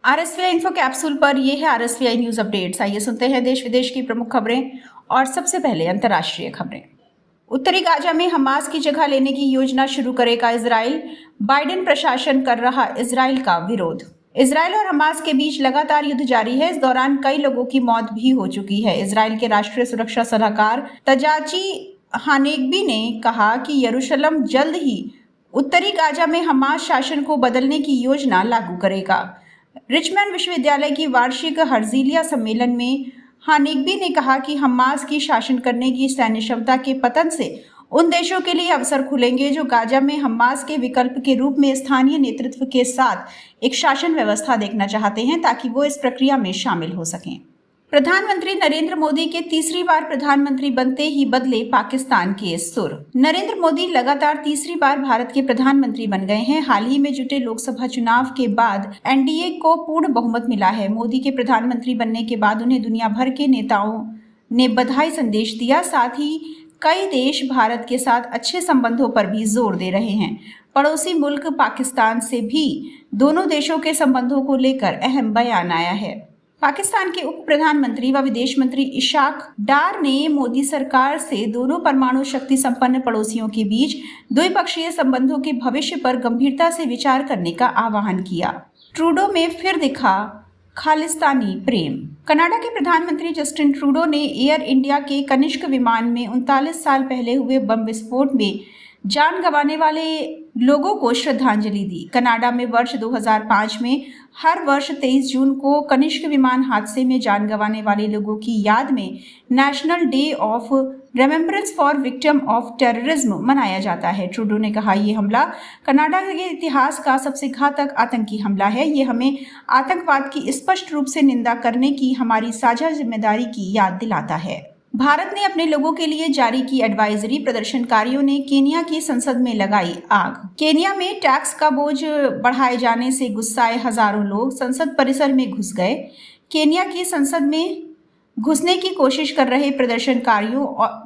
आरएसवीआई info capsule पर ये है आरएसवीआई न्यूज अपडेट्स। आइए सुनते हैं देश विदेश की प्रमुख खबरें और सबसे पहले अंतर्राष्ट्रीय खबरें। उत्तरी गाजा में हमास की जगह लेने की योजना शुरू करेगा इजराइल। बाइडेन प्रशासन कर रहा इजराइल का विरोध। इजराइल और हमास के बीच लगातार युद्ध जारी है। इस दौरान कई लोगों की मौत भी हो चुकी है। इजराइल के राष्ट्रीय सुरक्षा सलाहकार तजाची हानेगबी ने कहा कि यरूशलेम जल्द ही उत्तरी गाजा में हमास शासन को बदलने की योजना लागू करेगा। रिचमंड विश्वविद्यालय की वार्षिक हर्जिलिया सम्मेलन में हानेगबी ने कहा कि हमास की शासन करने की सैन्य क्षमता के पतन से उन देशों के लिए अवसर खुलेंगे जो गाजा में हमास के विकल्प के रूप में स्थानीय नेतृत्व के साथ एक शासन व्यवस्था देखना चाहते हैं ताकि वो इस प्रक्रिया में शामिल हो सकें। प्रधानमंत्री नरेंद्र मोदी के तीसरी बार प्रधानमंत्री बनते ही बदले पाकिस्तान के सुर। नरेंद्र मोदी लगातार तीसरी बार भारत के प्रधानमंत्री बन गए हैं। हाल ही में जुटे लोकसभा चुनाव के बाद एनडीए को पूर्ण बहुमत मिला है। मोदी के प्रधानमंत्री बनने के बाद उन्हें दुनिया भर के नेताओं ने बधाई संदेश दिया। साथ ही कई देश भारत के साथ अच्छे संबंधों पर भी जोर दे रहे हैं। पड़ोसी मुल्क पाकिस्तान से भी दोनों देशों के संबंधों को लेकर अहम बयान आया है। पाकिस्तान के उप प्रधानमंत्री व विदेश मंत्री इशाक डार ने मोदी सरकार से दोनों परमाणु शक्ति संपन्न पड़ोसियों के बीच द्विपक्षीय संबंधों के भविष्य पर गंभीरता से विचार करने का आह्वान किया। ट्रूडो में फिर दिखा खालिस्तानी प्रेम। कनाडा के प्रधानमंत्री जस्टिन ट्रूडो ने एयर इंडिया के कनिष्क विमान में 39 साल पहले हुए बम विस्फोट में जान गंवाने वाले लोगों को श्रद्धांजलि दी। कनाडा में वर्ष 2005 में हर वर्ष 23 जून को कनिष्क विमान हादसे में जान गंवाने वाले लोगों की याद में national day of remembrance for victim of terrorism मनाया जाता है। ट्रूडो ने कहा, ये हमला कनाडा के इतिहास का सबसे घातक आतंकी हमला है। ये हमें आतंकवाद की स्पष्ट रूप से निंदा करने की हमारी साझा जिम्मेदारी की याद दिलाता है। भारत ने अपने लोगों के लिए जारी की एडवाइजरी। प्रदर्शनकारियों ने केन्या की संसद में लगाई आग। केन्या में टैक्स का बोझ बढ़ाए जाने से गुस्साए हजारों लोग संसद परिसर में घुस गए। केन्या की संसद में घुसने की कोशिश कर रहे प्रदर्शनकारियों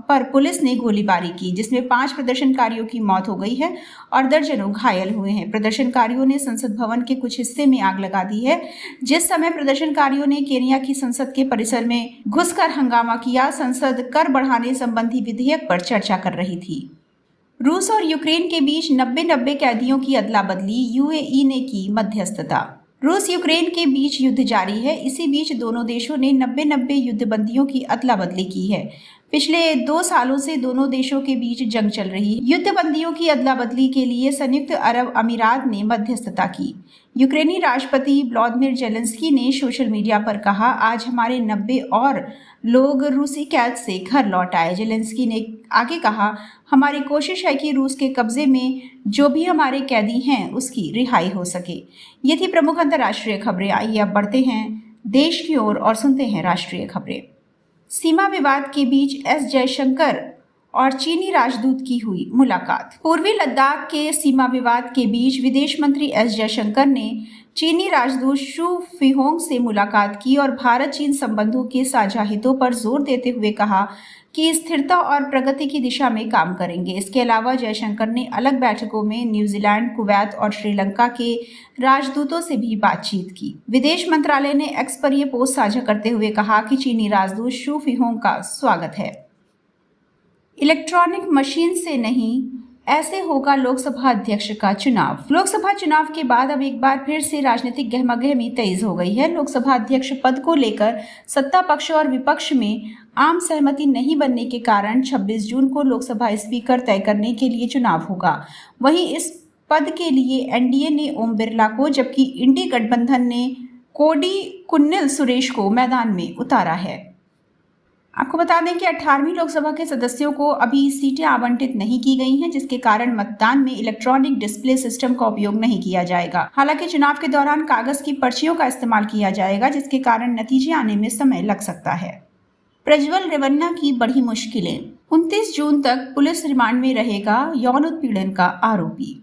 पर पुलिस ने गोलीबारी की, जिसमें 5 प्रदर्शनकारियों की मौत हो गई है और दर्जनों घायल हुए हैं। प्रदर्शनकारियों ने संसद भवन के कुछ हिस्से में आग लगा दी है। जिस समय प्रदर्शनकारियों ने केन्या की संसद के परिसर में घुसकर हंगामा किया, संसद कर बढ़ाने संबंधी विधेयक पर चर्चा कर रही थी। रूस और यूक्रेन के बीच 90 कैदियों की अदला बदली। यूएई ने की मध्यस्थता। रूस यूक्रेन के बीच युद्ध जारी है। इसी बीच दोनों देशों ने 90 युद्धबंदियों की अदला बदली की है। पिछले 2 सालों से दोनों देशों के बीच जंग चल रही है। युद्धबंदियों की अदला बदली के लिए संयुक्त अरब अमीरात ने मध्यस्थता की। यूक्रेनी राष्ट्रपति व्लादिमीर जेलेंस्की ने सोशल मीडिया पर कहा, आज हमारे 90 और लोग रूसी कैद से घर लौट आए। जेलेंस्की ने आगे कहा, हमारी कोशिश है कि रूस के कब्जे में जो भी हमारे कैदी हैं उसकी रिहाई हो सके। ये थी प्रमुख अंतर्राष्ट्रीय खबरें। आइए अब बढ़ते हैं देश की ओर और सुनते हैं राष्ट्रीय खबरें। सीमा विवाद के बीच एस जयशंकर और चीनी राजदूत की हुई मुलाकात। पूर्वी लद्दाख के सीमा विवाद के बीच विदेश मंत्री एस जयशंकर ने चीनी राजदूत शू फिहोंग से मुलाकात की और भारत चीन संबंधों के साझा हितों पर जोर देते हुए कहा कि स्थिरता और प्रगति की दिशा में काम करेंगे। इसके अलावा जयशंकर ने अलग बैठकों में न्यूजीलैंड, कुवैत और श्रीलंका के राजदूतों से भी बातचीत की। विदेश मंत्रालय ने एक्स पर यह पोस्ट साझा करते हुए कहा कि चीनी राजदूत शू फिहोंग का स्वागत है। इलेक्ट्रॉनिक मशीन से नहीं, ऐसे होगा लोकसभा अध्यक्ष का चुनाव। लोकसभा चुनाव के बाद अब एक बार फिर से राजनीतिक गहमागहमी तेज हो गई है। लोकसभा अध्यक्ष पद को लेकर सत्ता पक्ष और विपक्ष में आम सहमति नहीं बनने के कारण 26 जून को लोकसभा स्पीकर तय करने के लिए चुनाव होगा। वहीं इस पद के लिए एनडीए ने ओम बिरला को, जबकि इंडी गठबंधन ने कोडी कुन्निल सुरेश को मैदान में उतारा है। आपको बता दें कि 18वीं लोकसभा के सदस्यों को अभी सीटें आवंटित नहीं की गई हैं, जिसके कारण मतदान में इलेक्ट्रॉनिक डिस्प्ले सिस्टम का उपयोग नहीं किया जाएगा। हालांकि चुनाव के दौरान कागज की पर्चियों का इस्तेमाल किया जाएगा, जिसके कारण नतीजे आने में समय लग सकता है। प्रज्वल रेवन्ना की बड़ी मुश्किलें। 29 जून तक पुलिस रिमांड में रहेगा यौन उत्पीड़न का आरोपी।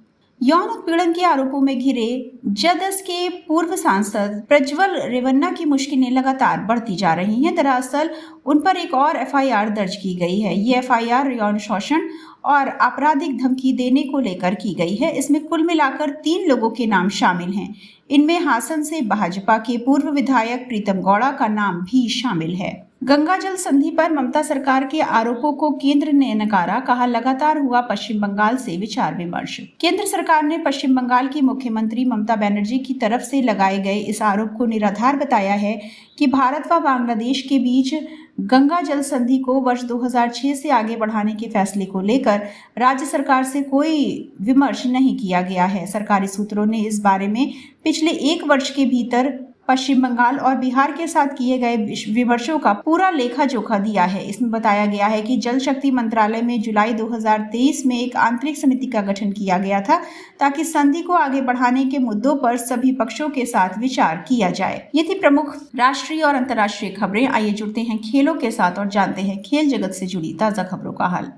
यौन उत्पीड़न के आरोपों में घिरे जदयू के पूर्व सांसद प्रज्वल रेवन्ना की मुश्किलें लगातार बढ़ती जा रही हैं। दरअसल उन पर एक और एफआईआर दर्ज की गई है। ये एफआईआर यौन शोषण और आपराधिक धमकी देने को लेकर की गई है। इसमें कुल मिलाकर 3 लोगों के नाम शामिल हैं। इनमें हासन से भाजपा के पूर्व विधायक प्रीतम गौड़ा का नाम भी शामिल है। गंगा जल संधि पर ममता सरकार के आरोपों को केंद्र ने नकारा, कहा लगातार हुआ पश्चिम बंगाल से विचार विमर्श। केंद्र सरकार ने पश्चिम बंगाल की मुख्यमंत्री ममता बनर्जी की तरफ से लगाए गए इस आरोप को निराधार बताया है कि भारत व बांग्लादेश के बीच गंगा जल संधि को वर्ष 2006 से आगे बढ़ाने के फैसले को लेकर राज्य सरकार से कोई विमर्श नहीं किया गया है। सरकारी सूत्रों ने इस बारे में पिछले 1 वर्ष के भीतर पश्चिम बंगाल और बिहार के साथ किए गए विमर्शों का पूरा लेखा जोखा दिया है। इसमें बताया गया है कि जल शक्ति मंत्रालय में जुलाई 2023 में एक आंतरिक समिति का गठन किया गया था ताकि संधि को आगे बढ़ाने के मुद्दों पर सभी पक्षों के साथ विचार किया जाए। ये थी प्रमुख राष्ट्रीय और अंतर्राष्ट्रीय खबरें। आइए जुड़ते हैं खेलों के साथ और जानते हैं खेल जगत से जुड़ी ताजा खबरों का हाल।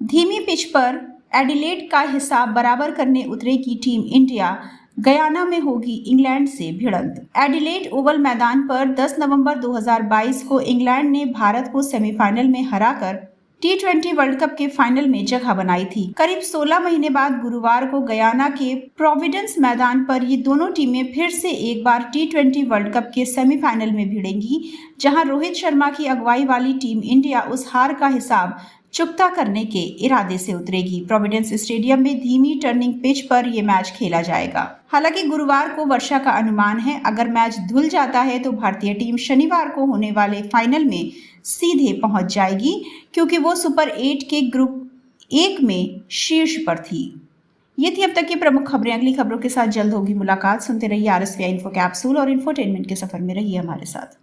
धीमी पिच पर एडिलेड का हिसाब बराबर करने उतरेगी टीम इंडिया, गयाना में होगी इंग्लैंड से भिड़ंत। एडिलेड ओवल मैदान पर 10 नवंबर 2022 को इंग्लैंड ने भारत को सेमीफाइनल में हराकर T20 वर्ल्ड कप के फाइनल में जगह बनाई थी। करीब 16 महीने बाद गुरुवार को गयाना के प्रोविडेंस मैदान पर ये दोनों टीमें फिर से एक बार T20 वर्ल्ड कप के सेमीफाइनल में भिड़ेंगी, जहां रोहित शर्मा की अगुवाई वाली टीम इंडिया उस हार का हिसाब चुकता करने के इरादे से उतरेगी। प्रोविडेंस स्टेडियम में धीमी टर्निंग पिच पर यह मैच खेला जाएगा। हालांकि गुरुवार को वर्षा का अनुमान है। अगर मैच धुल जाता है तो भारतीय टीम शनिवार को होने वाले फाइनल में सीधे पहुंच जाएगी, क्योंकि वो सुपर 8 के ग्रुप 1 में शीर्ष पर थी। ये थी अब तक की प्रमुख खबरें। अगली खबरों के साथ जल्द होगी मुलाकात। सुनते रहिए RSVI इन्फो कैप्सूल और इंफोटेनमेंट के सफर में रहिए हमारे साथ।